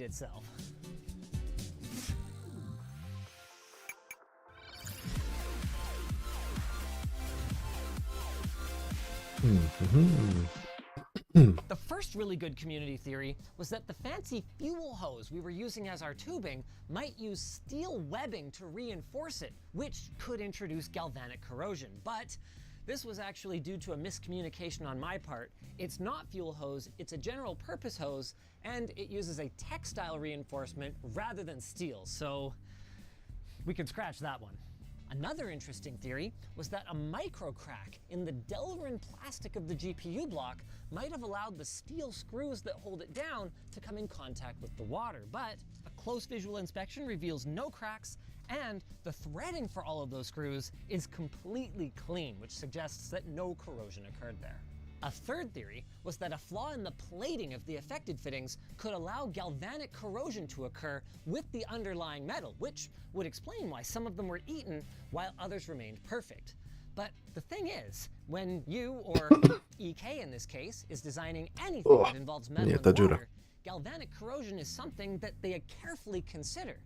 repeat itself. The first really good community theory was that the fancy fuel hose we were using as our tubing might use steel webbing to reinforce it, which could introduce galvanic corrosion. But this was actually due to a miscommunication on my part. It's not fuel hose, it's a general purpose hose, and it uses a textile reinforcement rather than steel, so we could scratch that one. Another interesting theory was that a micro crack in the Delrin plastic of the GPU block might have allowed the steel screws that hold it down to come in contact with the water. But a close visual inspection reveals no cracks, and the threading for all of those screws is completely clean, which suggests that no corrosion occurred there. A third theory was that a flaw in the plating of the affected fittings could allow galvanic corrosion to occur with the underlying metal, which would explain why some of them were eaten while others remained perfect. But the thing is, when you, or EK in this case, is designing anything that involves metal and water, galvanic corrosion is something that they carefully consider.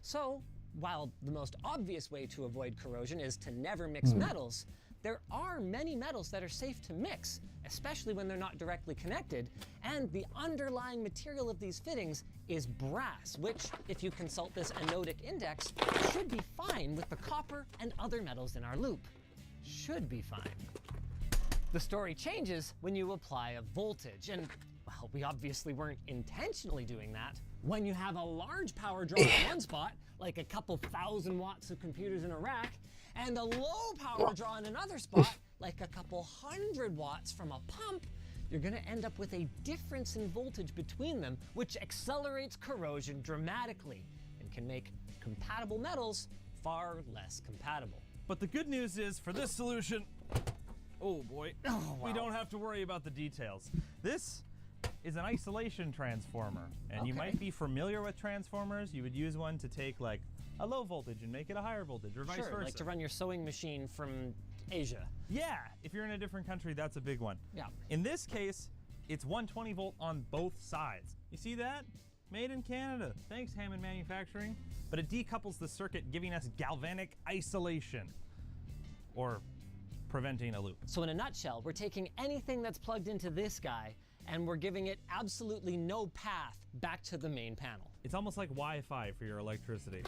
So, while the most obvious way to avoid corrosion is to never mix metals, there are many metals that are safe to mix, especially when they're not directly connected, and the underlying material of these fittings is brass, which, if you consult this anodic index, should be fine with the copper and other metals in our loop. Should be fine. The story changes when you apply a voltage, and well, we obviously weren't intentionally doing that. When you have a large power draw in one spot, like a couple thousand watts of computers in a rack, and a low power draw in another spot, like a couple hundred watts from a pump, you're gonna end up with a difference in voltage between them, which accelerates corrosion dramatically and can make compatible metals far less compatible. But the good news is, for this solution, oh boy, we don't have to worry about the details. This is an isolation transformer, and you might be familiar with transformers. You would use one to take like a low voltage and make it a higher voltage, or vice versa. Like to run your sewing machine from Asia. Yeah, if you're in a different country, that's a big one. Yeah. In this case, it's 120 volt on both sides. You see that? Made in Canada. Thanks, Hammond Manufacturing. But it decouples the circuit, giving us galvanic isolation, or preventing a loop. So in a nutshell, we're taking anything that's plugged into this guy and we're giving it absolutely no path back to the main panel. It's almost like Wi-Fi for your electricity.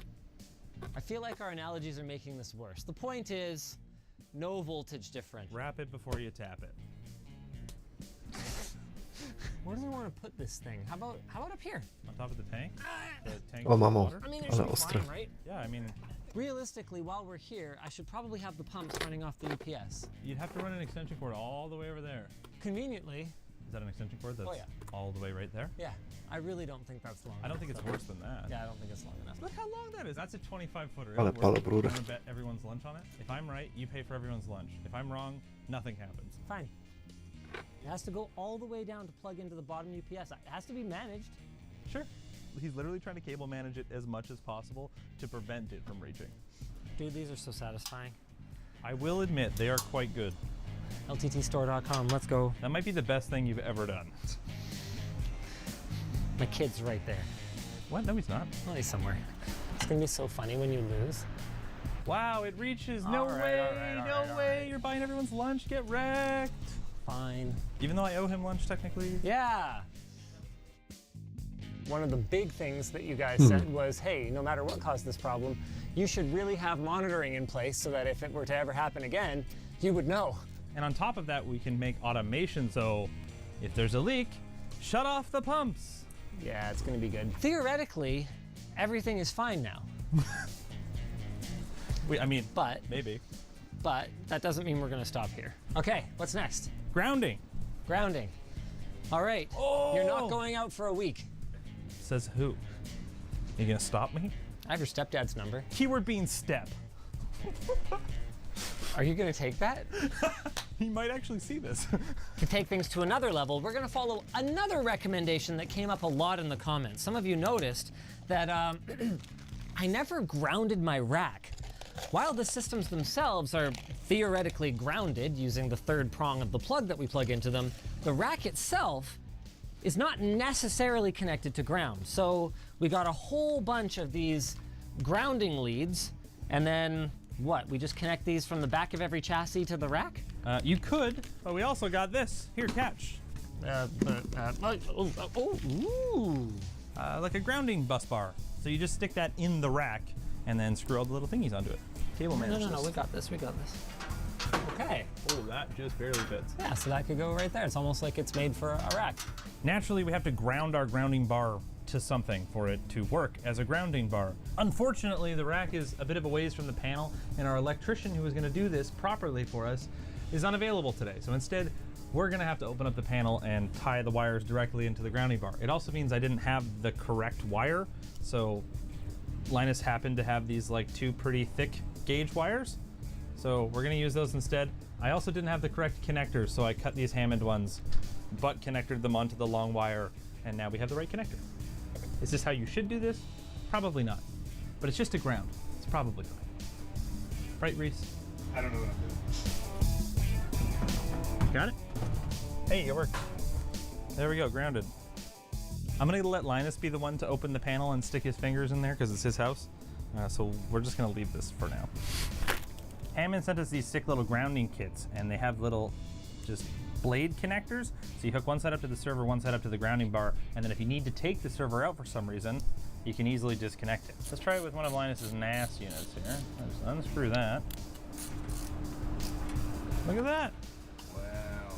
I feel like our analogies are making this worse. The point is, no voltage differential. Wrap it before you tap it. Where do we want to put this thing? How about up here? On top of the tank? The tank O with mamo, water? I mean, it should ale be ostre. fine, right? Yeah, I mean, Realistically, while we're here, I should probably have the pumps running off the UPS. you'd have to run an extension cord all the way over there. Conveniently, Is that an extension cord that's Oh, yeah. all the way right there? yeah, I really don't think that's long I don't enough, think it's though. worse than that. Yeah, I don't think it's long enough. Look how long that is. That's a 25-footer. Ale palo bruda. I'm gonna bet everyone's lunch on it. If I'm right, you pay for everyone's lunch. If I'm wrong, nothing happens. Fine. It has to go all the way down to plug into the bottom UPS. It has to be managed. Sure. He's literally trying to cable manage it as much as possible to prevent it from reaching. Dude, these are so satisfying. I will admit, they are quite good. LTTstore.com, let's go. That might be the best thing you've ever done. My kid's right there. What? No, he's not. Well, he's somewhere. It's gonna be so funny when you lose. Wow, it reaches. No All right, way, all right, all no right, all way. right. You're buying everyone's lunch. Get wrecked. Fine. Even though I owe him lunch technically. Yeah. One of the big things that you guys said was, hey, no matter what caused this problem, you should really have monitoring in place so that if it were to ever happen again, you would know. And on top of that, we can make automation so if there's a leak, shut off the pumps. Yeah, it's gonna be good. Theoretically, everything is fine now. I mean, But maybe. that doesn't mean we're gonna stop here. Okay, what's next? Grounding. Grounding. All right, you're not going out for a week. Says who? You gonna stop me? I have your stepdad's number. Keyword being step. Are you gonna take that? He might actually see this. To take things to another level, we're gonna follow another recommendation that came up a lot in the comments. Some of you noticed that I never grounded my rack. While the systems themselves are theoretically grounded using the third prong of the plug that we plug into them, the rack itself is not necessarily connected to ground. So we got a whole bunch of these grounding leads, and then what? We just connect these from the back of every chassis to the rack? You could, but we also got this. Here, catch. Like a grounding bus bar. So you just stick that in the rack and then screw all the little thingies onto it. Cable managers. No, we got this. Okay. Oh, that just barely fits. Yeah, so that could go right there. It's almost like it's made for a rack. Naturally, we have to ground our grounding bar to something for it to work as a grounding bar. Unfortunately, the rack is a bit of a ways from the panel, and our electrician who was going to do this properly for us is unavailable today. So instead, we're going to have to open up the panel and tie the wires directly into the grounding bar. It also means I didn't have the correct wire, so Linus happened to have these like two pretty thick gauge wires. So we're going to use those instead. I also didn't have the correct connectors, so I cut these Hammond ones, butt connected them onto the long wire, and now we have the right connector. Is this how you should do this? Probably not. But it's just a ground. It's probably fine. Right, Reese? I don't know what I'm doing. Got it? Hey, it worked. There we go, grounded. I'm gonna let Linus be the one to open the panel and stick his fingers in there because it's his house. So we're just gonna leave this for now. Hammond sent us these sick little grounding kits, and they have little just blade connectors. So you hook one side up to the server, one side up to the grounding bar, and then if you need to take the server out for some reason, you can easily disconnect it. Let's try it with one of Linus's NAS units here. Let's unscrew that. Look at that. Wow.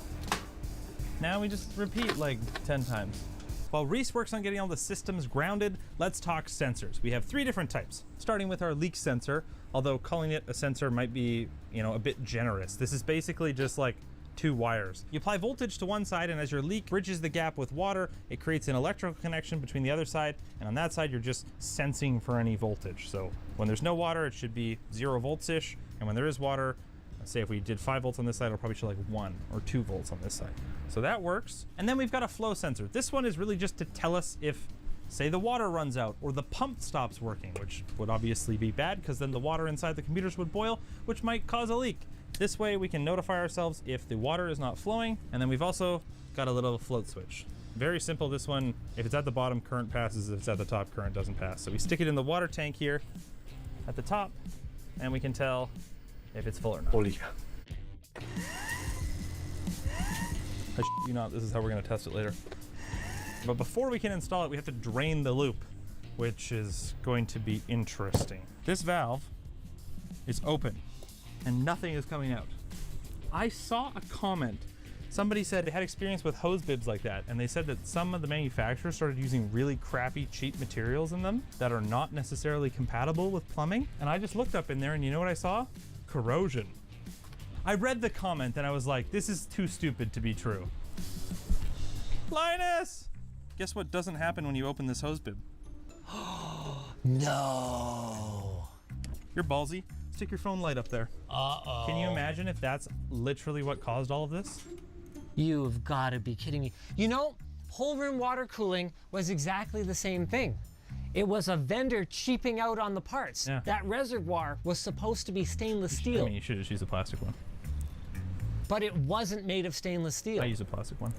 Now we just repeat like 10 times. While Reese works on getting all the systems grounded, let's talk sensors. We have 3 different types, starting with our leak sensor, although calling it a sensor might be, a bit generous. This is basically just like 2 wires. You apply voltage to one side, and as your leak bridges the gap with water, it creates an electrical connection between the other side, and on that side you're just sensing for any voltage. So when there's no water, it should be 0 volts-ish, and when there is water, let's say if we did 5 volts on this side, it'll probably show like 1 or 2 volts on this side. So that works. And then we've got a flow sensor. This one is really just to tell us if, say, the water runs out or the pump stops working, which would obviously be bad because then the water inside the computers would boil, which might cause a leak. This way we can notify ourselves if the water is not flowing. And then we've also got a little float switch. Very simple. This one, if it's at the bottom, current passes. If it's at the top, current doesn't pass. So we stick it in the water tank here at the top, and we can tell if it's full or not. Holy cow. I shit you not, this is how we're going to test it later. But before we can install it, we have to drain the loop, which is going to be interesting. This valve is open and nothing is coming out. I saw a comment. Somebody said they had experience with hose bibs like that, and they said that some of the manufacturers started using really crappy, cheap materials in them that are not necessarily compatible with plumbing. And I just looked up in there, and you know what I saw? Corrosion. I read the comment and I was like, this is too stupid to be true. Linus! Guess what doesn't happen when you open this hose bib? No. You're ballsy. Stick your phone light up there. Uh-oh. Can you imagine if that's literally what caused all of this? You've got to be kidding me. Whole room water cooling was exactly the same thing. It was a vendor cheaping out on the parts. Yeah. That reservoir was supposed to be stainless I steel, mean, you should just use a plastic one. but it wasn't made of stainless steel. I use a plastic one.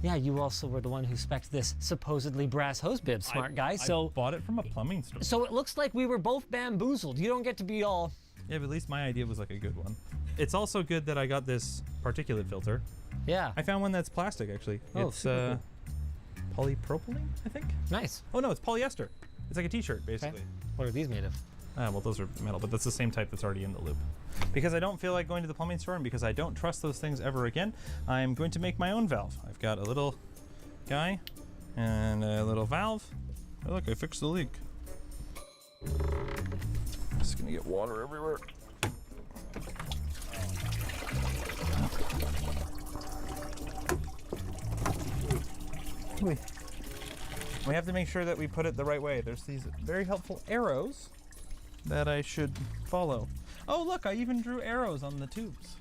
Yeah, you also were the one who spec'd this supposedly brass hose bib, smart guy. I bought it from a plumbing store. So it looks like we were both bamboozled. You don't get to be all... Yeah, but at least my idea was like a good one. It's also good that I got this particulate filter. Yeah. I found one that's plastic, actually. Oh, it's super polypropylene, I think. Nice. Oh no, it's polyester. It's like a t-shirt, basically. Okay. What are these made of? Well, those are metal, but that's the same type that's already in the loop. Because I don't feel like going to the plumbing store, and because I don't trust those things ever again, I'm going to make my own valve. I've got a little guy and a little valve. Oh, look, I fixed the leak. Just gonna get water everywhere. We have to make sure that we put it the right way. There's these very helpful arrows that I should follow. Oh look, I even drew arrows on the tubes.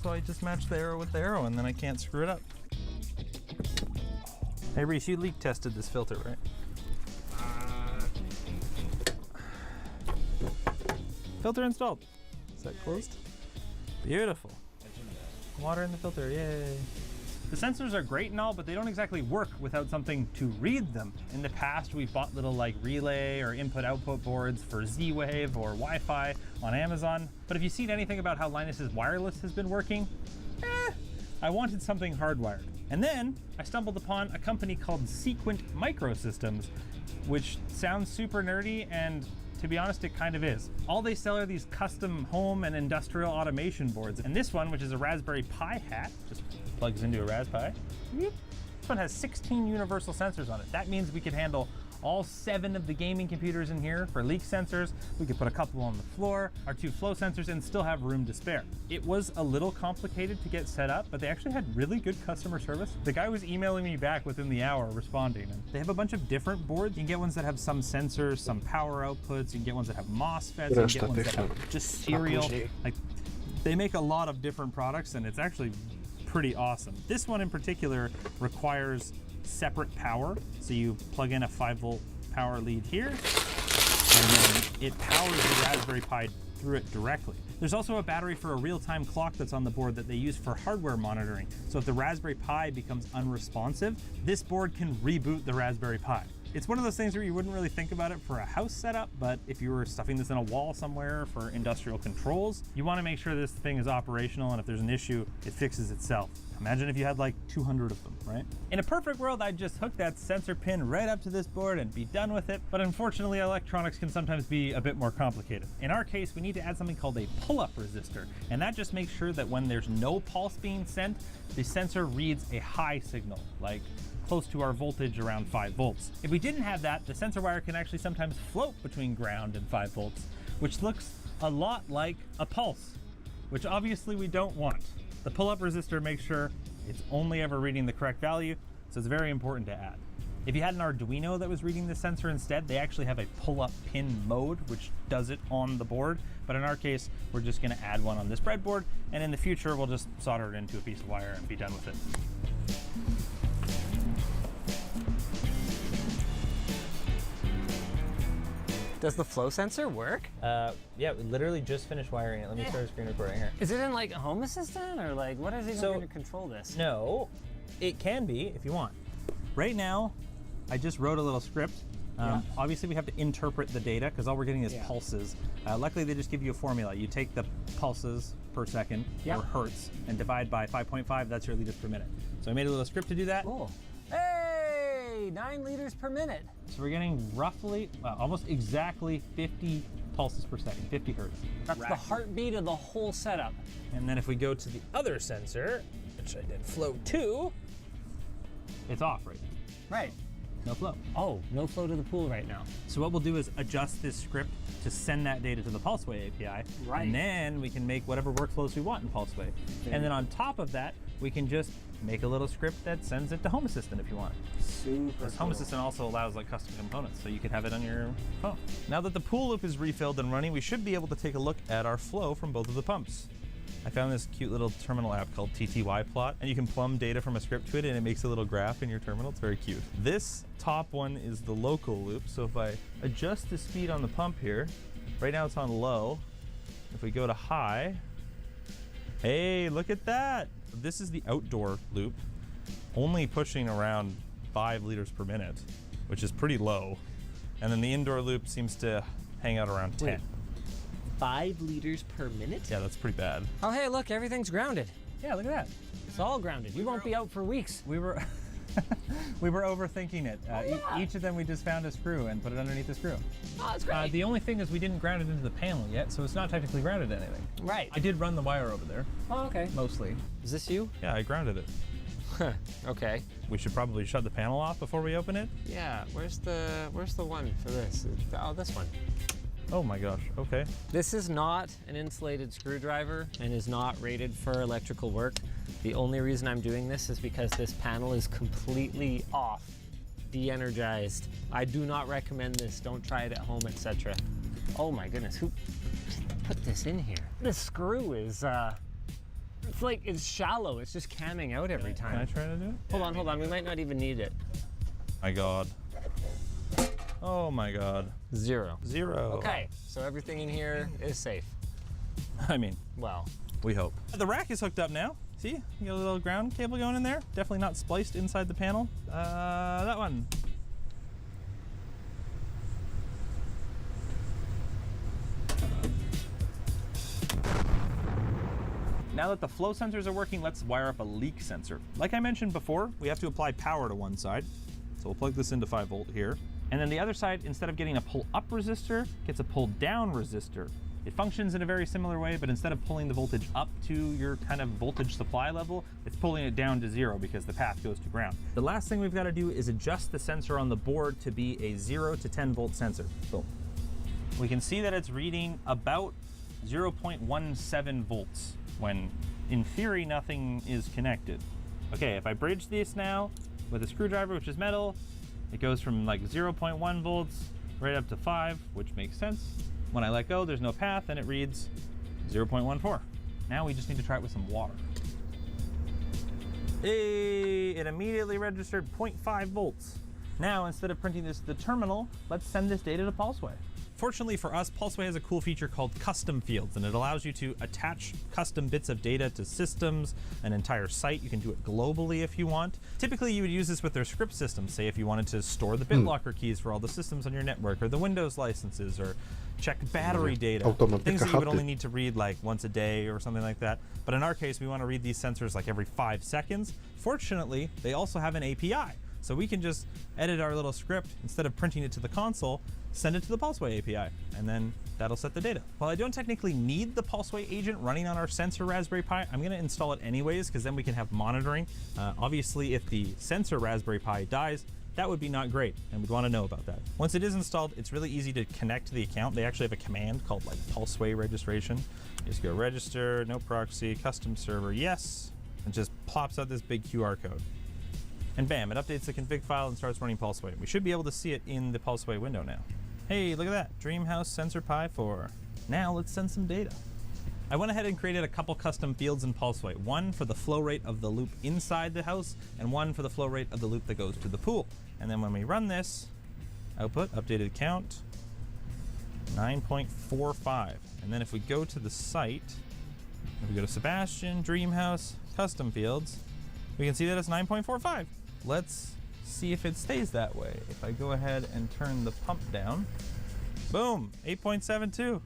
So I just match the arrow with the arrow and then I can't screw it up. Hey Reese, you leak tested this filter, right? Filter installed. Is that closed? Beautiful. Water in the filter, yay. The sensors are great and all, but they don't exactly work without something to read them. In the past, we've bought little like relay or input-output boards for Z-Wave or Wi-Fi on Amazon. But if you've seen anything about how Linus's wireless has been working, I wanted something hardwired. And then I stumbled upon a company called Sequent Microsystems, which sounds super nerdy, and to be honest, it kind of is. All they sell are these custom home and industrial automation boards. And this one, which is a Raspberry Pi hat, just plugs into a Raspberry. This one has 16 universal sensors on it. That means we could handle all 7 of the gaming computers in here for leak sensors. We could put a couple on the floor, our 2 flow sensors, and still have room to spare. It was a little complicated to get set up, but they actually had really good customer service. The guy was emailing me back within the hour responding. And they have a bunch of different boards. You can get ones that have some sensors, some power outputs. You can get ones that have MOSFETs. You can get ones that have just serial. Like, they make a lot of different products, and it's actually pretty awesome. This one in particular requires separate power. So you plug in a 5-volt power lead here, and then it powers the Raspberry Pi through it directly. There's also a battery for a real-time clock that's on the board that they use for hardware monitoring. So if the Raspberry Pi becomes unresponsive, this board can reboot the Raspberry Pi. It's one of those things where you wouldn't really think about it for a house setup, but if you were stuffing this in a wall somewhere for industrial controls, you want to make sure this thing is operational, and if there's an issue, it fixes itself. Imagine if you had like 200 of them, right? In a perfect world, I'd just hook that sensor pin right up to this board and be done with it. But unfortunately, electronics can sometimes be a bit more complicated. In our case, we need to add something called a pull-up resistor. And that just makes sure that when there's no pulse being sent, the sensor reads a high signal, like close to our voltage around 5 volts. If we didn't have that, the sensor wire can actually sometimes float between ground and 5 volts, which looks a lot like a pulse, which obviously we don't want. The pull-up resistor makes sure it's only ever reading the correct value, so it's very important to add. If you had an Arduino that was reading the sensor instead, they actually have a pull-up pin mode, which does it on the board. But in our case, we're just gonna add one on this breadboard, and in the future, we'll just solder it into a piece of wire and be done with it. Does the flow sensor work? Yeah, we literally just finished wiring it. Let me start a screen recording here. Is it in like a Home Assistant, or like what is even going to control this? No, it can be if you want. Right now, I just wrote a little script. Obviously, we have to interpret the data because all we're getting is pulses. Luckily, they just give you a formula. You take the pulses per second, or hertz, and divide by 5.5. That's your liters per minute. So I made a little script to do that. Cool. Hey, 9 liters per minute. So we're getting roughly, almost exactly 50 pulses per second, 50 hertz. That's the heartbeat of the whole setup. And then if we go to the other sensor, which I did flow 2, it's off right now. Right. No flow. Oh, no flow to the pool right now. So what we'll do is adjust this script to send that data to the PulseWay API. Right. And then we can make whatever workflows we want in PulseWay. Okay. And then on top of that, we can just make a little script that sends it to Home Assistant if you want. Super Home Assistant also allows like custom components, so you could have it on your phone. Now that the pool loop is refilled and running, we should be able to take a look at our flow from both of the pumps. I found this cute little terminal app called TTY Plot, and you can plumb data from a script to it, and it makes a little graph in your terminal. It's very cute. This top one is the local loop, so if I adjust the speed on the pump here, right now it's on low. If we go to high, hey, look at that. This is the outdoor loop, only pushing around 5 liters per minute, which is pretty low. And then the indoor loop seems to hang out around 10. 5 liters per minute? Yeah, that's pretty bad. Oh, hey, look, everything's grounded. Yeah, look at that. It's all grounded. We won't be out for weeks. We were we were overthinking it. Each of them we just found a screw and put it underneath the screw. Oh, that's great. The only thing is we didn't ground it into the panel yet, so it's not technically grounded to anything. Right. I did run the wire over there, Oh, okay. mostly. Is this you? Yeah, I grounded it. Okay. We should probably shut the panel off before we open it. Yeah, where's the one for this? Oh, this one. Oh my gosh, okay. This is not an insulated screwdriver and is not rated for electrical work. The only reason I'm doing this is because this panel is completely off, de-energized. I do not recommend this. Don't try it at home, etc. Oh my goodness, who put this in here? This screw is, it's shallow. It's just camming out every time. Can I try to do it? Hold on. We might not even need it. My God. Oh my God. 0. 0. Okay, so everything in here is safe. I mean, Well, we hope. The rack is hooked up now. See, you got a little ground cable going in there. Definitely not spliced inside the panel. That one. Now that the flow sensors are working, let's wire up a leak sensor. Like I mentioned before, we have to apply power to one side. So we'll plug this into 5 volt here. And then the other side, instead of getting a pull up resistor, gets a pull down resistor. It functions in a very similar way, but instead of pulling the voltage up to your kind of voltage supply level, it's pulling it down to 0 because the path goes to ground. The last thing we've got to do is adjust the sensor on the board to be a 0 to 10 volt sensor. Boom. We can see that it's reading about 0.17 volts when in theory nothing is connected. Okay, if I bridge this now with a screwdriver, which is metal, it goes from like 0.1 volts right up to 5, which makes sense. When I let go, there's no path, and it reads 0.14. Now we just need to try it with some water. Hey, it immediately registered 0.5 volts. Now, instead of printing this to the terminal, let's send this data to Pulseway. Fortunately for us, Pulseway has a cool feature called custom fields, and it allows you to attach custom bits of data to systems, an entire site. You can do it globally if you want. Typically, you would use this with their script systems, say if you wanted to store the BitLocker keys for all the systems on your network, or the Windows licenses, or check battery data, things that you would only need to read like once a day or something like that. But in our case, we want to read these sensors like every 5 seconds. Fortunately, they also have an API. So we can just edit our little script, instead of printing it to the console, send it to the Pulseway API, and then that'll set the data. While I don't technically need the Pulseway agent running on our sensor Raspberry Pi, I'm gonna install it anyways, because then we can have monitoring. Obviously, if the sensor Raspberry Pi dies, that would be not great, and we'd wanna know about that. Once it is installed, it's really easy to connect to the account. They actually have a command called like Pulseway registration. You just go register, no proxy, custom server, yes, and just plops out this big QR code. And bam, it updates the config file and starts running Pulseway. We should be able to see it in the Pulseway window now. Hey, look at that, Dreamhouse Sensor Pi 4. Now let's send some data. I went ahead and created a couple custom fields in Pulseway. One for the flow rate of the loop inside the house, and one for the flow rate of the loop that goes to the pool. And then when we run this, output, updated count, 9.45. And then if we go to the site, if we go to Sebastian, Dreamhouse, custom fields, we can see that it's 9.45. Let's see if it stays that way. If I go ahead and turn the pump down, boom, 8.72.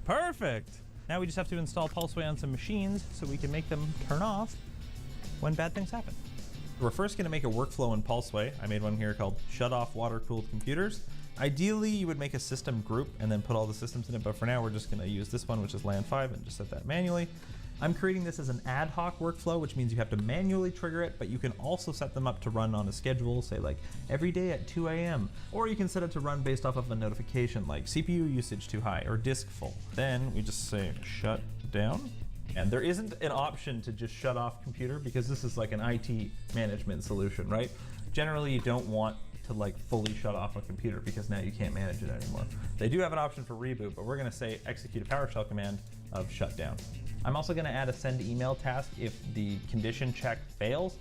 Perfect. Now we just have to install Pulseway on some machines so we can make them turn off when bad things happen. We're first gonna make a workflow in Pulseway. I made one here called Shut Off Water-Cooled Computers. Ideally, you would make a system group and then put all the systems in it, but for now we're just gonna use this one, which is LAN 5, and just set that manually. I'm creating this as an ad hoc workflow, which means you have to manually trigger it, but you can also set them up to run on a schedule, say like every day at 2 a.m. Or you can set it to run based off of a notification like CPU usage too high or disk full. Then we just say shut down. And there isn't an option to just shut off computer because this is like an IT management solution, right? Generally, you don't want to like fully shut off a computer because now you can't manage it anymore. They do have an option for reboot, but we're gonna say execute a PowerShell command of shutdown. I'm also gonna add a send email task if the condition check fails,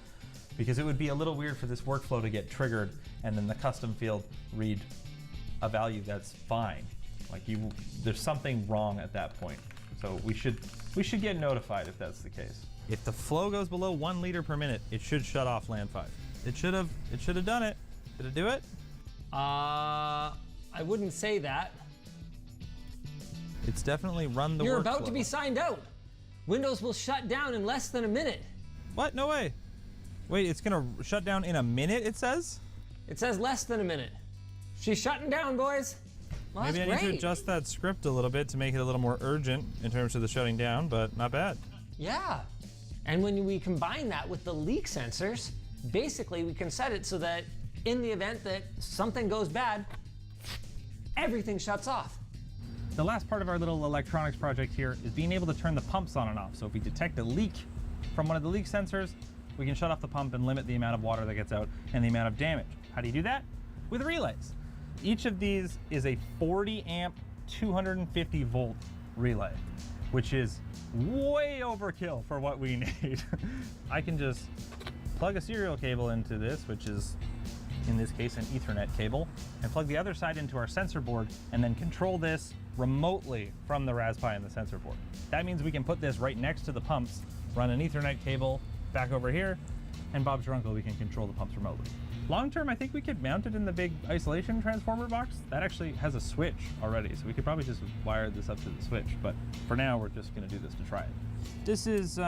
because it would be a little weird for this workflow to get triggered and then the custom field read a value that's fine. Like there's something wrong at that point. So we should get notified if that's the case. If the flow goes below 1 liter per minute, it should shut off LAN 5. It should have done it. Did it do it? I wouldn't say that. It's definitely run the workflow. You're about to be signed out. Windows will shut down in less than a minute. What? No way. Wait, it's gonna shut down in a minute, it says? It says less than a minute. She's shutting down, boys. Well, Maybe I need to adjust that script a little bit to make it a little more urgent in terms of the shutting down, but not bad. Yeah. And when we combine that with the leak sensors, basically we can set it so that in the event that something goes bad, everything shuts off. The last part of our little electronics project here is being able to turn the pumps on and off. So if we detect a leak from one of the leak sensors, we can shut off the pump and limit the amount of water that gets out and the amount of damage. How do you do that? With relays. Each of these is a 40 amp, 250 volt relay, which is way overkill for what we need. I can just plug a serial cable into this, which is in this case an Ethernet cable, and plug the other side into our sensor board and then control this remotely from the Raspberry Pi and the sensor board. That means we can put this right next to the pumps run an Ethernet cable back over here, and Bob's your uncle, we can control the pumps remotely. Long term, I think we could mount it in the big isolation transformer box. That actually has a switch already, so we could probably just wire this up to the switch, but for now, we're just gonna do this to try it. This is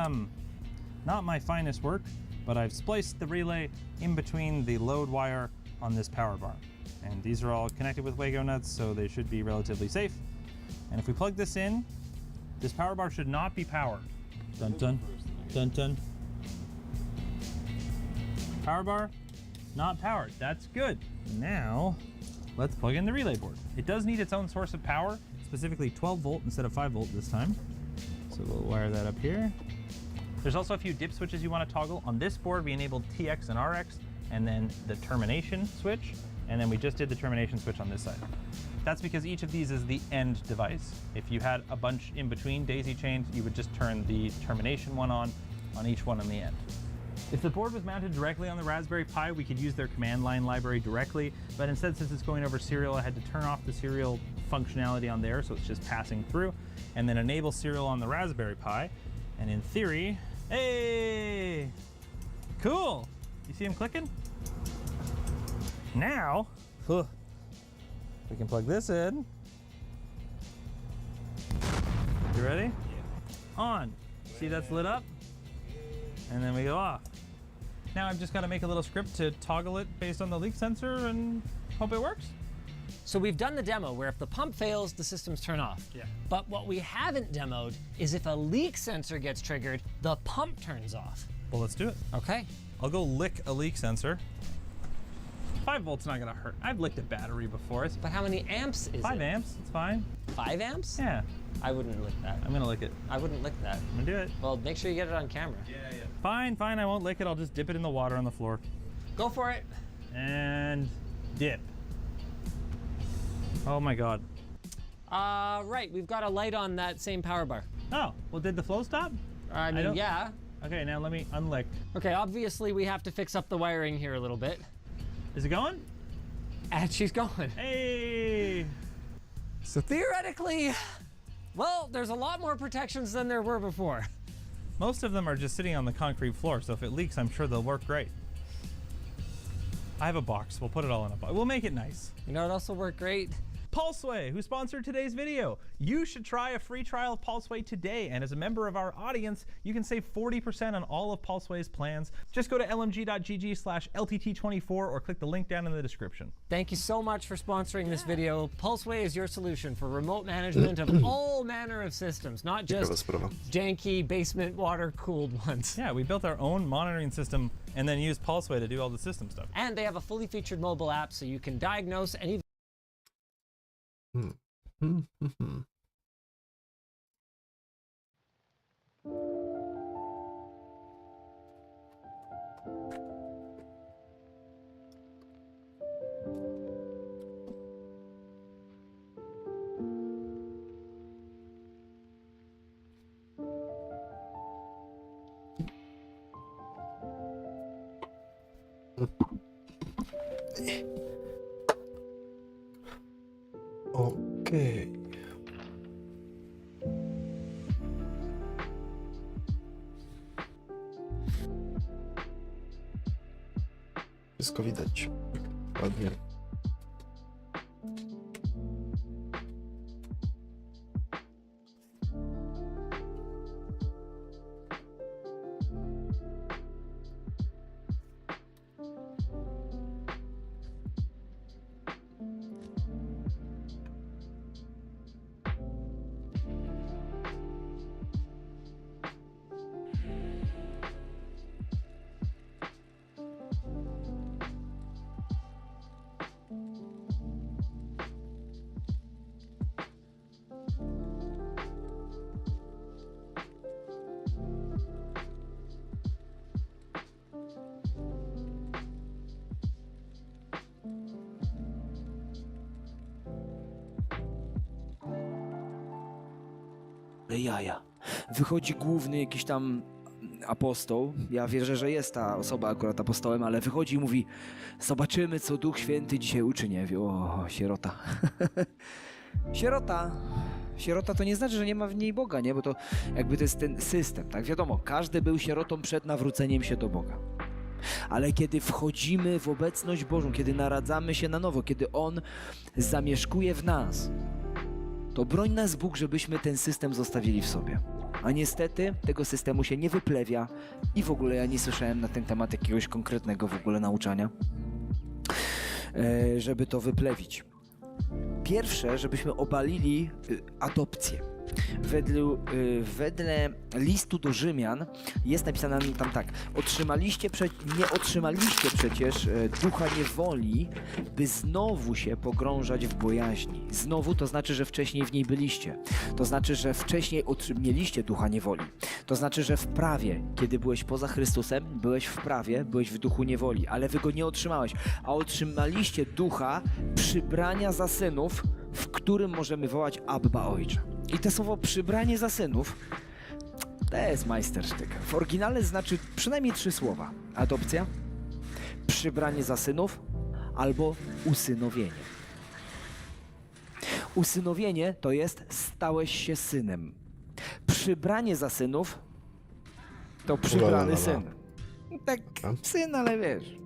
not my finest work, but I've spliced the relay in between the load wire on this power bar. And these are all connected with Wago nuts, so they should be relatively safe. And if we plug this in, this power bar should not be powered. Dun dun, dun dun. Power bar, not powered. That's good. Now, let's plug in the relay board. It does need its own source of power, specifically 12 volt instead of 5 volt this time. So we'll wire that up here. There's also a few dip switches you want to toggle. On this board, we enabled TX and RX, and then the termination switch, and then we just did the termination switch on this side. That's because each of these is the end device. If you had a bunch in between daisy chains, you would just turn the termination one on each one on the end. If the board was mounted directly on the Raspberry Pi, we could use their command line library directly, but instead, since it's going over serial, I had to turn off the serial functionality on there, so it's just passing through, and then enable serial on the Raspberry Pi. And in theory, hey, cool. You see him clicking? Now, we can plug this in. You ready? Yeah. On. See that's lit up? And then we go off. Now I've just got to make a little script to toggle it based on the leak sensor and hope it works. So we've done the demo where if the pump fails, the systems turn off. Yeah. But what we haven't demoed is if a leak sensor gets triggered, the pump turns off. Well, let's do it. Okay. I'll go lick a leak sensor. 5 volts not gonna hurt. I've licked a battery before. It's But how many amps is 5 it? amps, it's fine. 5 amps? Yeah, I wouldn't lick that. I'm gonna lick it. I wouldn't lick that. I'm gonna do it. Well, make sure you get it on camera. Yeah. Fine, I won't lick it. I'll just dip it in the water on the floor. Go for it. And dip. Oh my God. Right, we've got a light on that same power bar. Oh, well, did the flow stop? I mean, don't- yeah. Okay, now let me unlick. Okay, obviously we have to fix up the wiring here a little bit. Is it going? And she's going. Hey! So theoretically, well, there's a lot more protections than there were before. Most of them are just sitting on the concrete floor, so if it leaks, I'm sure they'll work great. I have a box. We'll put it all in a box. We'll make it nice. You know what else will work great? Pulseway, who sponsored today's video. You should try a free trial of Pulseway today, and as a member of our audience, you can save 40% on all of Pulseway's plans. Just go to lmg.gg/LTT24 or click the link down in the description. Thank you so much for sponsoring this video. Pulseway is your solution for remote management of all manner of systems, not just janky basement water-cooled ones. Yeah, we built our own monitoring system and then used Pulseway to do all the system stuff. And they have a fully featured mobile app so you can diagnose any Okej. Wszystko widać. Ładnie. Jaja. Wychodzi główny jakiś tam apostoł. Ja wierzę, że jest ta osoba akurat apostołem, ale wychodzi i mówi: zobaczymy, co Duch Święty dzisiaj uczyni. Ja mówię: o, sierota. Sierota. Sierota to nie znaczy, że nie ma w niej Boga, nie? Bo to jakby to jest ten system, tak? Wiadomo, każdy był sierotą przed nawróceniem się do Boga. Ale kiedy wchodzimy w obecność Bożą, kiedy naradzamy się na nowo, kiedy On zamieszkuje w nas, to broń nas Bóg, żebyśmy ten system zostawili w sobie. A niestety tego systemu się nie wyplewia i w ogóle ja nie słyszałem na ten temat jakiegoś konkretnego w ogóle nauczania, żeby to wyplewić. Pierwsze, żebyśmy obalili adopcję. Wedle listu do Rzymian jest napisane tam tak: nie otrzymaliście przecież ducha niewoli, by znowu się pogrążać w bojaźni. Znowu to znaczy, że wcześniej w niej byliście. To znaczy, że wcześniej mieliście ducha niewoli. To znaczy, że w prawie, kiedy byłeś poza Chrystusem, byłeś w prawie, byłeś w duchu niewoli, ale wy go nie otrzymałeś, a otrzymaliście ducha przybrania za synów, w którym możemy wołać Abba, Ojcze. I to słowo przybranie za synów to jest majstersztyk. W oryginale znaczy przynajmniej 3 słowa. Adopcja, przybranie za synów albo usynowienie. Usynowienie to jest stałeś się synem. Przybranie za synów to przybrany syn. Tak, syn, ale wiesz.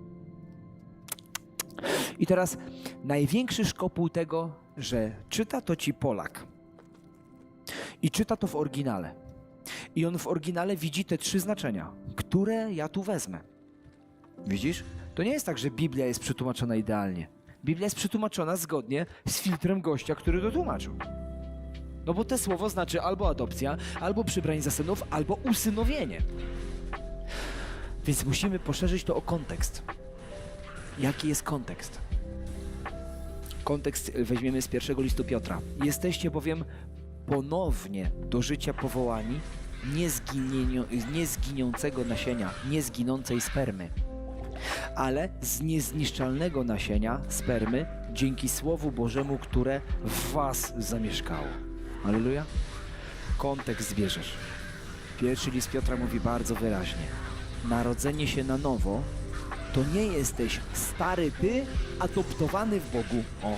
I teraz największy szkopuł tego, że czyta to ci Polak i czyta to w oryginale. I on w oryginale widzi te 3 znaczenia, które ja tu wezmę. Widzisz? To nie jest tak, że Biblia jest przetłumaczona idealnie. Biblia jest przetłumaczona zgodnie z filtrem gościa, który to tłumaczył. No bo to słowo znaczy albo adopcja, albo przybranie za synów, albo usynowienie. Więc musimy poszerzyć to o kontekst. Jaki jest kontekst? Kontekst weźmiemy z 1 listu Piotra. Jesteście bowiem ponownie do życia powołani, nie zginiącego nasienia, nie zginącej spermy, ale z niezniszczalnego nasienia spermy, dzięki Słowu Bożemu, które w was zamieszkało. Alleluja. Kontekst zbierzesz. 1 list Piotra mówi bardzo wyraźnie: narodzenie się na nowo to nie jesteś stary ty, adoptowany w Bogu. O.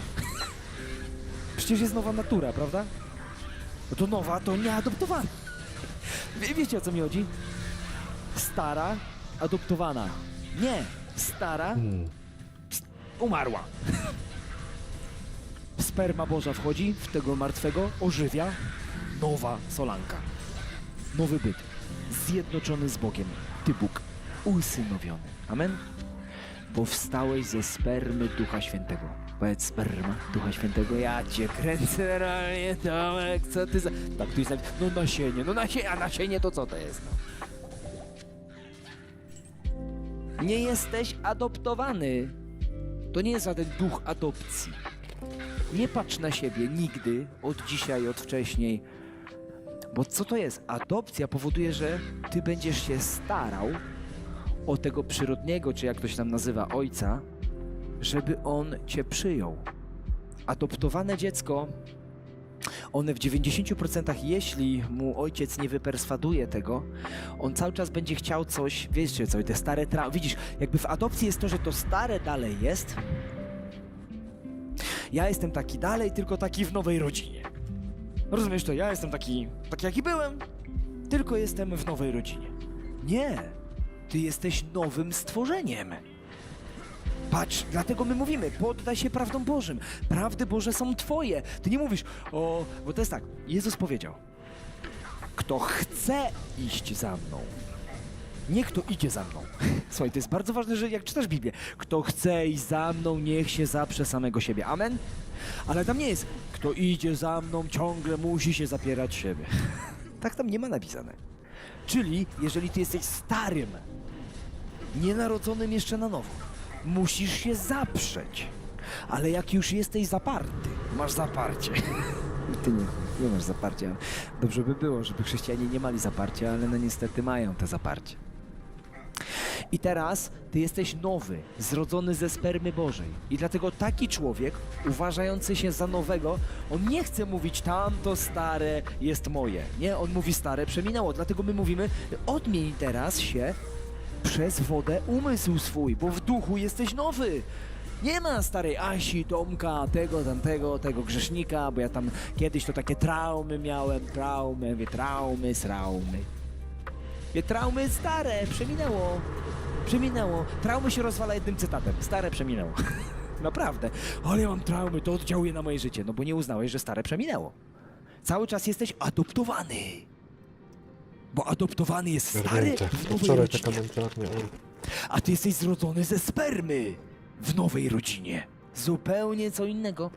Przecież jest nowa natura, prawda? No to nowa, to nie adoptowana. Wiecie, o co mi chodzi? Stara, adoptowana. Nie, stara, umarła. Sperma Boża wchodzi w tego martwego, ożywia nowa solanka. Nowy byt. Zjednoczony z Bogiem. Ty Bóg. Usynowiony. Amen? Powstałeś ze spermy Ducha Świętego. Powiedz sperma Ducha Świętego. Ja cię kręcę realnie, Tomek, co ty za... Tak, tu jest no nasienie, a nasienie to co to jest? No. Nie jesteś adoptowany. To nie jest żaden duch adopcji. Nie patrz na siebie nigdy, od dzisiaj, od wcześniej. Bo co to jest? Adopcja powoduje, że ty będziesz się starał o tego przyrodniego, czy jak to się tam nazywa, ojca, żeby on cię przyjął. Adoptowane dziecko, one w 90%, jeśli mu ojciec nie wyperswaduje tego, on cały czas będzie chciał coś, wiecie co, te stare widzisz, jakby w adopcji jest to, że to stare dalej jest. Ja jestem taki dalej, tylko taki w nowej rodzinie. Rozumiesz to? Ja jestem taki jaki byłem, tylko jestem w nowej rodzinie. Nie, ty jesteś nowym stworzeniem. Patrz, dlatego my mówimy, poddaj się prawdom Bożym. Prawdy Boże są twoje. Ty nie mówisz, bo to jest tak, Jezus powiedział: kto chce iść za mną, nie kto idzie za mną. Słuchaj, to jest bardzo ważne, że jak czytasz Biblię, kto chce iść za mną, niech się zaprze samego siebie. Amen? Ale tam nie jest, kto idzie za mną, ciągle musi się zapierać siebie. Tak tam nie ma napisane. Czyli, jeżeli ty jesteś starym, nienarodzonym jeszcze na nowo, musisz się zaprzeć. Ale jak już jesteś zaparty, masz zaparcie. Ty nie masz zaparcia. Dobrze by było, żeby chrześcijanie nie mali zaparcia, ale no niestety mają te zaparcie. I teraz ty jesteś nowy, zrodzony ze spermy Bożej. I dlatego taki człowiek, uważający się za nowego, on nie chce mówić, tamto stare jest moje. Nie, on mówi, stare przeminęło. Dlatego my mówimy, odmień teraz się przez wodę umysł swój, bo w duchu jesteś nowy. Nie ma starej Asi, Tomka, tego, tamtego, tego grzesznika, bo ja tam kiedyś to takie traumy miałem, traumy, sraumy. Traumy stare, przeminęło. Traumy się rozwala jednym cytatem, stare przeminęło. Naprawdę, ale ja mam traumy, to oddziałuje na moje życie, no bo nie uznałeś, że stare przeminęło. Cały czas jesteś adoptowany. Bo adoptowany jest stary w nowej Wczoraj taka rodzinie. męczarnia. A ty jesteś zrodzony ze spermy w nowej rodzinie. Zupełnie co innego.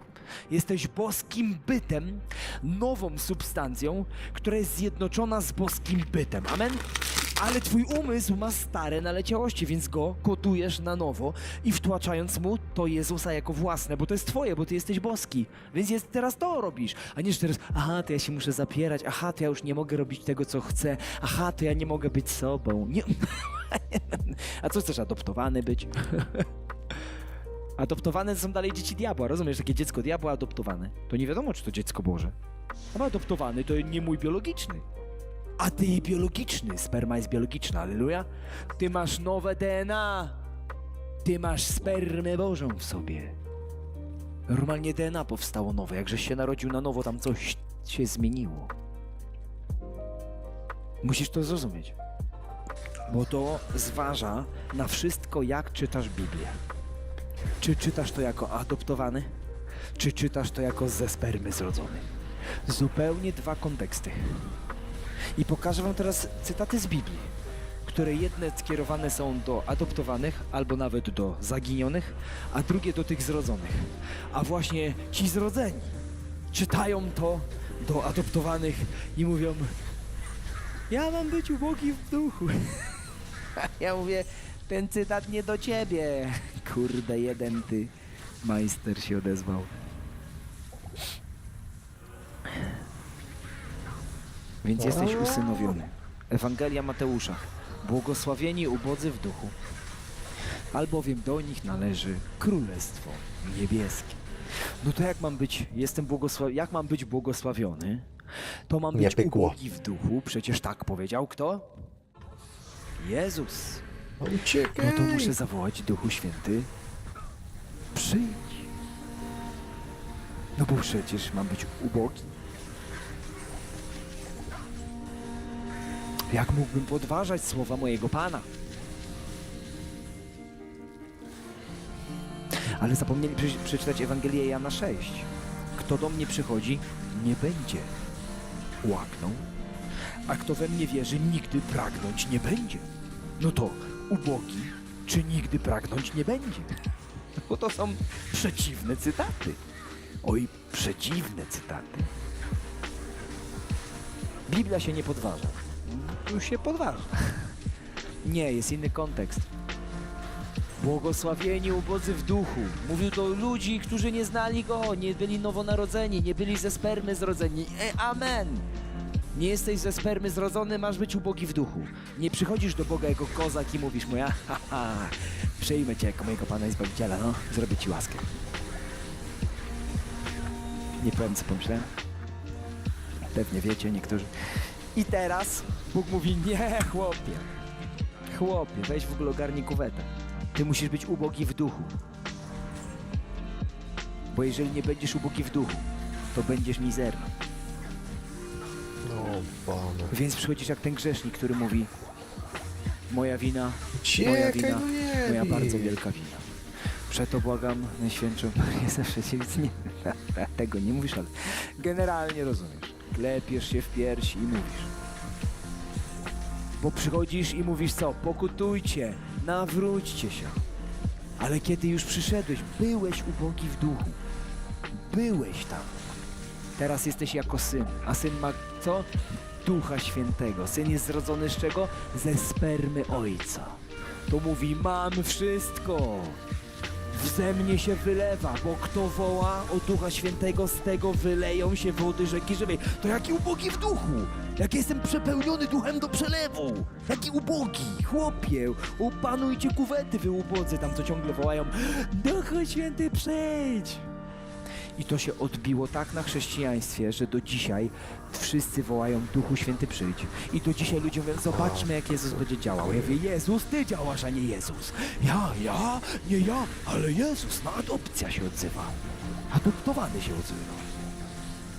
Jesteś boskim bytem, nową substancją, która jest zjednoczona z boskim bytem. Amen? Ale twój umysł ma stare naleciałości, więc go kodujesz na nowo i wtłaczając mu to Jezusa jako własne, bo to jest twoje, bo ty jesteś boski. Więc teraz to robisz, a nie że teraz, aha, to ja się muszę zapierać, aha, to ja już nie mogę robić tego, co chcę, aha, to ja nie mogę być sobą. Nie. A co chcesz, adoptowany być? Adoptowane są dalej dzieci diabła, rozumiesz? Takie dziecko diabła adoptowane. To nie wiadomo, czy to dziecko Boże. A adoptowany to nie mój biologiczny. A ty biologiczny, sperma jest biologiczna, alleluja. Ty masz nowe DNA. Ty masz spermę Bożą w sobie. Normalnie DNA powstało nowe. Jakżeś się narodził na nowo, tam coś się zmieniło. Musisz to zrozumieć. Bo to zważa na wszystko, jak czytasz Biblię. Czy czytasz to jako adoptowany? Czy czytasz to jako ze spermy zrodzony? Zupełnie dwa konteksty. I pokażę wam teraz cytaty z Biblii, które jedne skierowane są do adoptowanych, albo nawet do zaginionych, a drugie do tych zrodzonych. A właśnie ci zrodzeni czytają to do adoptowanych i mówią: ja mam być ubogi w duchu. Ja mówię: ten cytat nie do ciebie. Kurde, jeden ty majster się odezwał. Więc jesteś usynowiony. Ewangelia Mateusza. Błogosławieni ubodzy w duchu, albowiem do nich należy Królestwo Niebieskie. No to jak mam być, jak mam być błogosławiony, to mam być ubogi w duchu. Przecież tak powiedział kto? Jezus. Uciekaj! No to muszę zawołać: Duchu Święty, przyjdź. No bo przecież mam być ubogi. Jak mógłbym podważać słowa mojego Pana? Ale zapomnieli przeczytać Ewangelię Jana 6. Kto do mnie przychodzi, nie będzie łaknął, a kto we mnie wierzy, nigdy pragnąć nie będzie. No to ubogi, czy nigdy pragnąć nie będzie? Bo to są przeciwne cytaty. Oj, przeciwne cytaty. Biblia się nie podważa. Już się podważa. Nie, jest inny kontekst. Błogosławieni ubodzy w duchu. Mówił do ludzi, którzy nie znali Go, nie byli nowonarodzeni, nie byli ze spermy zrodzeni. Amen! Nie jesteś ze spermy zrodzony, masz być ubogi w duchu. Nie przychodzisz do Boga jako kozak i mówisz mu: ja, przyjmę Cię jako mojego Pana i Zbawiciela, no, zrobię Ci łaskę. Nie powiem, co pomyślałem. Pewnie wiecie, niektórzy. I teraz Bóg mówi: nie, chłopie, weź w ogóle ogarnij kuwetę. Ty musisz być ubogi w duchu. Bo jeżeli nie będziesz ubogi w duchu, to będziesz mizerny. No, Panie. Więc przychodzisz jak ten grzesznik, który mówi: moja wina, Uciekaj, no nie moja bij. bardzo wielka wina. Przeto błagam Najświętszą Marię zawsze się nie... Tego nie mówisz, ale generalnie rozumiesz. Klepiesz się w piersi i mówisz. Bo przychodzisz i mówisz co? Pokutujcie, nawróćcie się. Ale kiedy już przyszedłeś, byłeś ubogi w duchu. Byłeś tam. Teraz jesteś jako syn, a syn ma co? Ducha Świętego. Syn jest zrodzony z czego? Ze spermy Ojca. To mówi: mam wszystko. Ze mnie się wylewa, bo kto woła o Ducha Świętego, z tego wyleją się wody rzeki żywej. To jaki ubogi w duchu! Jak jestem przepełniony duchem do przelewu! Jaki ubogi! Chłopie, opanujcie kuwety, wy ubodzy tam, co ciągle wołają: Duchu Święty, przyjdź! I to się odbiło tak na chrześcijaństwie, że do dzisiaj wszyscy wołają Duchu Święty przyjdź. I do dzisiaj ludzie mówią, zobaczmy jak Jezus będzie działał. Ja mówię, Jezus, ty działasz, a nie Jezus. Ja, nie ja, ale Jezus, no adopcja się odzywa. Adoptowany się odzywa.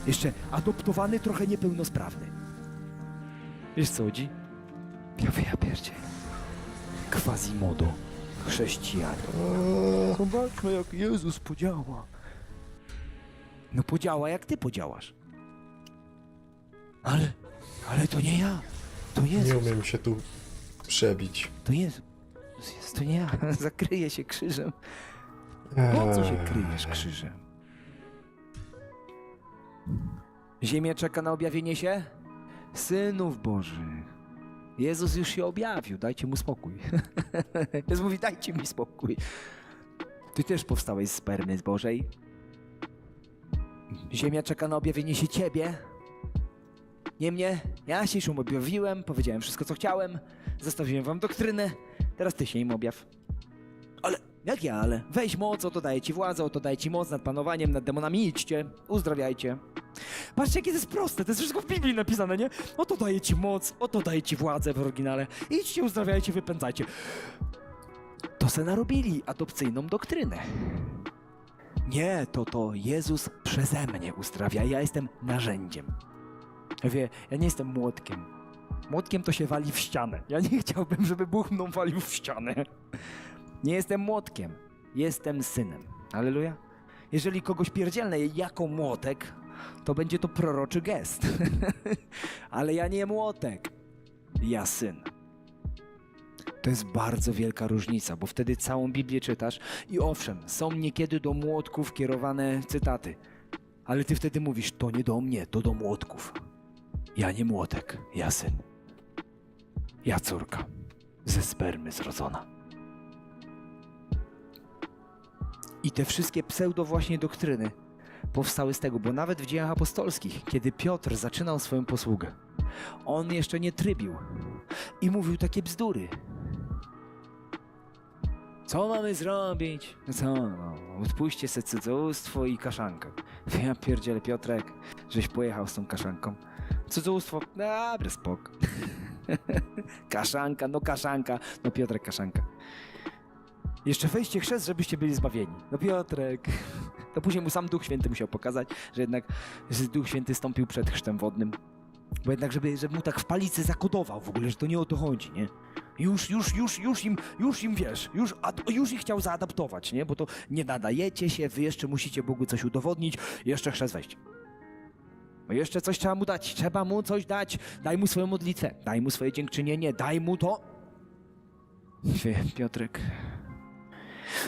Jeszcze adoptowany, trochę niepełnosprawny. Wiesz co chodzi? Ja mówię, ja pierdzie. Quasimodo. Chrześcijanie. Zobaczmy jak Jezus podziała. No podziała jak ty podziałasz. Ale to nie ja. To Jezus. Nie umiem się tu przebić. To Jezus. To nie ja. Zakryję się krzyżem. Po co się kryjesz krzyżem? Ziemia czeka na objawienie się synów Bożych. Jezus już się objawił, dajcie mu spokój. Jezus mówi, dajcie mi spokój. Ty też powstałeś z spermy Bożej. Ziemia czeka na objawienie się ciebie. Nie mnie. Ja się już objawiłem, powiedziałem wszystko, co chciałem. Zostawiłem wam doktrynę. Teraz ty się im objaw. Ale, jak ja, ale? Weź moc, oto daję ci władzę, oto daję ci moc nad panowaniem, nad demonami, idźcie, uzdrawiajcie. Patrzcie, jakie to jest proste, to jest wszystko w Biblii napisane, nie? Oto daję ci moc, oto daję ci władzę w oryginale. Idźcie, uzdrawiajcie, wypędzajcie. To se narobili adopcyjną doktrynę. Nie, to Jezus przeze mnie uzdrawia, ja jestem narzędziem. Ja wie, ja nie jestem młotkiem. Młotkiem to się wali w ścianę. Ja nie chciałbym, żeby Bóg mną walił w ścianę. Nie jestem młotkiem, jestem synem. Alleluja. Jeżeli kogoś pierdzielnę jako młotek, to będzie to proroczy gest. Ale ja nie młotek, ja syn. To jest bardzo wielka różnica, bo wtedy całą Biblię czytasz i owszem, są niekiedy do młotków kierowane cytaty, ale ty wtedy mówisz, to nie do mnie, to do młotków. Ja nie młotek, ja syn. Ja córka, ze spermy zrodzona. I te wszystkie pseudo właśnie doktryny powstały z tego, bo nawet w Dziejach Apostolskich, kiedy Piotr zaczynał swoją posługę, on jeszcze nie trybił i mówił takie bzdury. Co mamy zrobić? Co? No, odpuśćcie se cudzołóstwo i kaszankę. Ja pierdzielę, Piotrek, żeś pojechał z tą kaszanką. Cudzołóstwo, dobra, spoko. Kaszanka, no Piotrek, kaszanka. Jeszcze weźcie chrzest, żebyście byli zbawieni. No Piotrek. To później mu sam Duch Święty musiał pokazać, że jednak Duch Święty stąpił przed chrztem wodnym. Bo jednak, żeby mu tak w palicy zakodował w ogóle, że to nie o to chodzi, nie? Już im wiesz, już ich chciał zaadaptować, nie? Bo to nie nadajecie się, wy jeszcze musicie Bogu coś udowodnić, jeszcze chrzest weźcie. Bo jeszcze coś trzeba mu dać, trzeba mu coś dać. Daj mu swoją modlitwę, daj mu swoje dziękczynienie, daj mu to. Piotrek...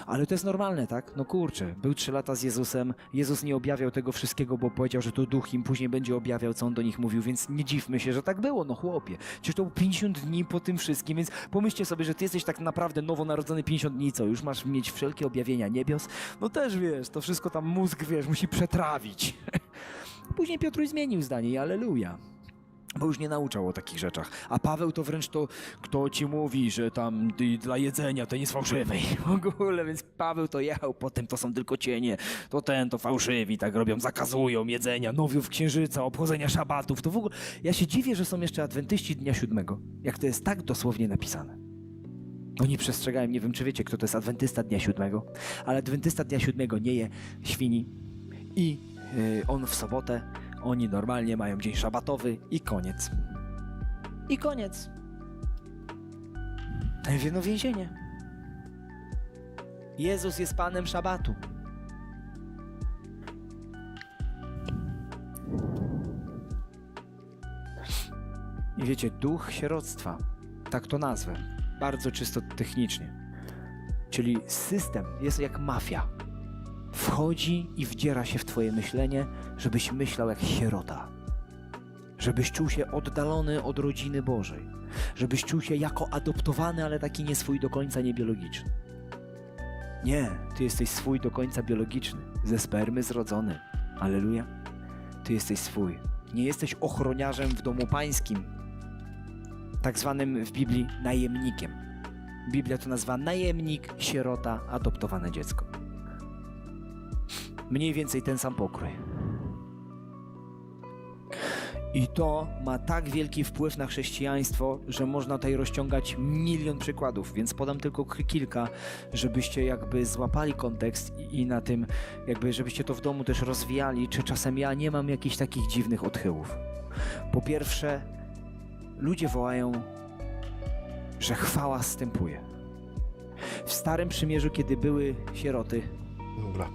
Ale to jest normalne, tak? No kurczę, był 3 lata z Jezusem, Jezus nie objawiał tego wszystkiego, bo powiedział, że to Duch im później będzie objawiał, co On do nich mówił, więc nie dziwmy się, że tak było, no chłopie. Przecież to było 50 dni po tym wszystkim, więc pomyślcie sobie, że ty jesteś tak naprawdę nowonarodzony 50 dni, co? Już masz mieć wszelkie objawienia niebios? No też wiesz, to wszystko tam mózg, wiesz, musi przetrawić. Później Piotruś zmienił zdanie i alleluja. Bo już nie nauczał o takich rzeczach. A Paweł to wręcz to, kto ci mówi, że tam dla jedzenia to nie jest fałszywy. W ogóle, więc Paweł to jechał, potem to są tylko cienie, to fałszywi, tak robią, zakazują jedzenia, nowiów księżyca, obchodzenia szabatów. To w ogóle, ja się dziwię, że są jeszcze adwentyści dnia 7, jak to jest tak dosłownie napisane. Oni przestrzegają, nie wiem czy wiecie, kto to jest adwentysta dnia 7, ale adwentysta dnia 7 nie je świni i on w sobotę. Oni normalnie mają dzień szabatowy i koniec. I koniec. No więzienie. Jezus jest Panem szabatu. I wiecie, duch sieroctwa, tak to nazwę, bardzo czysto technicznie. Czyli system jest jak mafia. Wchodzi i wdziera się w twoje myślenie, żebyś myślał jak sierota. Żebyś czuł się oddalony od rodziny Bożej. Żebyś czuł się jako adoptowany, ale taki nie swój do końca niebiologiczny. Nie, ty jesteś swój do końca biologiczny. Ze spermy zrodzony. Alleluja. Ty jesteś swój. Nie jesteś ochroniarzem w domu pańskim. Tak zwanym w Biblii najemnikiem. Biblia to nazywa najemnik, sierota, adoptowane dziecko. mniej więcej ten sam pokrój. I to ma tak wielki wpływ na chrześcijaństwo, że można tutaj rozciągać milion przykładów, więc podam tylko kilka, żebyście jakby złapali kontekst i na tym jakby, żebyście to w domu też rozwijali, czy czasem ja nie mam jakichś takich dziwnych odchyłów. Po pierwsze, ludzie wołają, że chwała zstępuje. W Starym Przymierzu, kiedy były sieroty, Dobra.